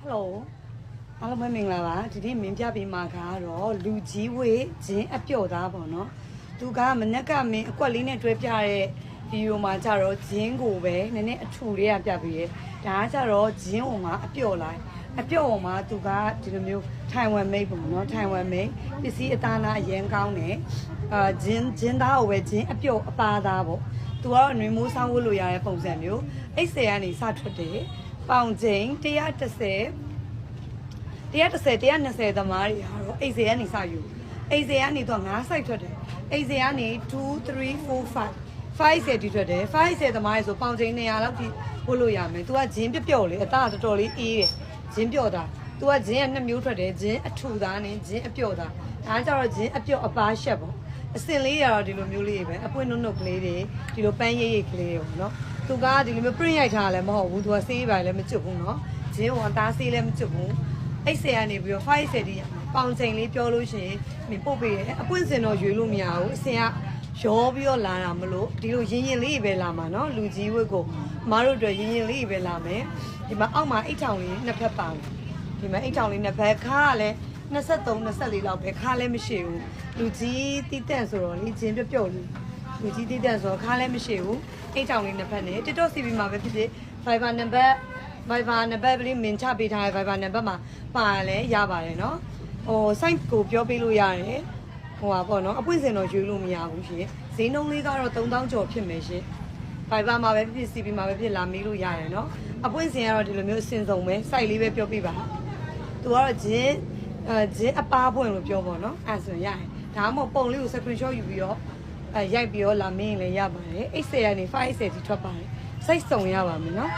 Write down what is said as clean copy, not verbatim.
Hello အားလုံးပဲမင်္ဂလာပါဒီနေ့မင်းပြပေးမှာကတော့လူကြီးဝေးခြင်းအပြော့သားပေါ့နော်သူကမနက်ကမင်းအကွက်လေးနဲ့တွဲပြတဲ့ဗီဒီယိုမှာကြတော့ဂျင်းကိုပဲနည်းနည်းအထူလေးပြပြီးရဲဒါကကြတော့ဂျင်းဝင်မှာအပြော့လိုက်အပြော့ဝင်မှာသူကဒီလိုမျိုးထိုင်ဝမ်မိတ်ပေါ့နော်ထိုင်ဝမ်မိတ်ပစ္စည်းအသားနာအရင်ကောင်းတယ်ဂျင်းသားကိုပဲဂျင်းအပြော့အပါသားပေါ့သူကတော့နှွေးမိုးဆောင်းဝတ်လို့ရတဲ့ပုံစံမျိုးအိတ်ဆယ်ကနေစထွက်တယ်ပေါင်ချိန်130 120သမားတွေကတော့အိတ်စေကနေစယူအိတ်စေကနေတော့9 site ထွက်တယ်အိတ်စေကနေ2 3 4 5 set တီထွက်တယ်5 set သမားတွေဆိုပေါင်ချိန်200လောက်ထိပို့လို့ရမယ်။ तू ကဂျင်းပျော့လေအသားတော်တော်လေးအေးတယ်ဂျင်းပျော့တာ तू ကဂျင်းက2မျိုးထွက်တယ်ဂျင်းအထူသားနဲ့ဂျင်းအပျော့သားဒါကြတော့ဂျင်းအပျော့အပါရှက်ပေါ့အစင်လေးရတော့ဒီလိုမျိုးလေးပဲအပွင့်နုံကလေးတွေဒီလိုပန်းရိပ်ကလေးတွေနော် तू ကဒီလိုမျိုး print ရိုက်ထားလည်းမဟုတ်ဘူး तू ကဆေးပါလည်းမကျွတ်ဘူးနော်ဂျင်းဝန်သားဆေးလည်းမကျွတ်ဘူးအိတ်ဆယ်ကနေပြီးတော့5ဆယ်တီးပေါင်ချိန်လေးပြောလို့ရှိရင်မင်းပုတ်ပေးတယ်အပွင့်စင်တော့ရွေလို့မရဘူးအစင်ကရောပြီးတော့လာတာမလို့ဒီလိုရင်ရင်လေးပဲလာမှာနော်လူကြီးဝတ်ကိုမတို့အတွက်ရင်ရင်လေးပဲလာမယ်ဒီမှာအောက်မှာအိတ်ထောင်လေးနှစ်ဖက်ပါဒီမှာအိတ်ထောင်လေးနှစ်ဖက်ခါကလည်း23 24လောက်ပဲခါလည်းမရှိဘူးလူကြီးတီးတန့်ဆိုတော့လေဂျင်းပြုတ်လေးလူကြီးတီးတန့်ဆိုတော့ခါလည်းမရှိဘူးအိတ်ထောင်လေးနှစ်ဖက်နဲ့ TikTok CB မှာပဲဖြစ်ဖြစ် Viber number Viber နံပါတ်လေးမင်းချပေးထားတဲ့ Viber နံပါတ်မှာပါလဲရပါတယ်နော်ဟို site ကိုပြောပေးလို့ရတယ်ဟိုပါပေါ့နော်အပွင့်စင်တော့ယူလို့မရဘူးရှင်ဈေးနှုန်းလေးကတော့3000ကျော်ဖြစ်မယ်ရှင် Viber မှာပဲဖြစ် CB မှာပဲဖြစ်လာမေးလို့ရတယ်နော်အပွင့်စင်ကတော့ဒီလိုမျိုးအစင်စုံပဲ site လေးပဲပြောပြပါသူကတော့ဂျင်းအပါပွင့်လို့ပြောပေါ့နော်အဲ့ဆိုရင်ရတယ်ဒါမှမဟုတ်ပုံလေးကို screenshot ယူပြီးတော့ရိုက်ပြီးတော့လာမင်းလည်းရပါတယ်80ကနေ580ထိထွက်ပါတယ် site စုံရပါမယ်နော်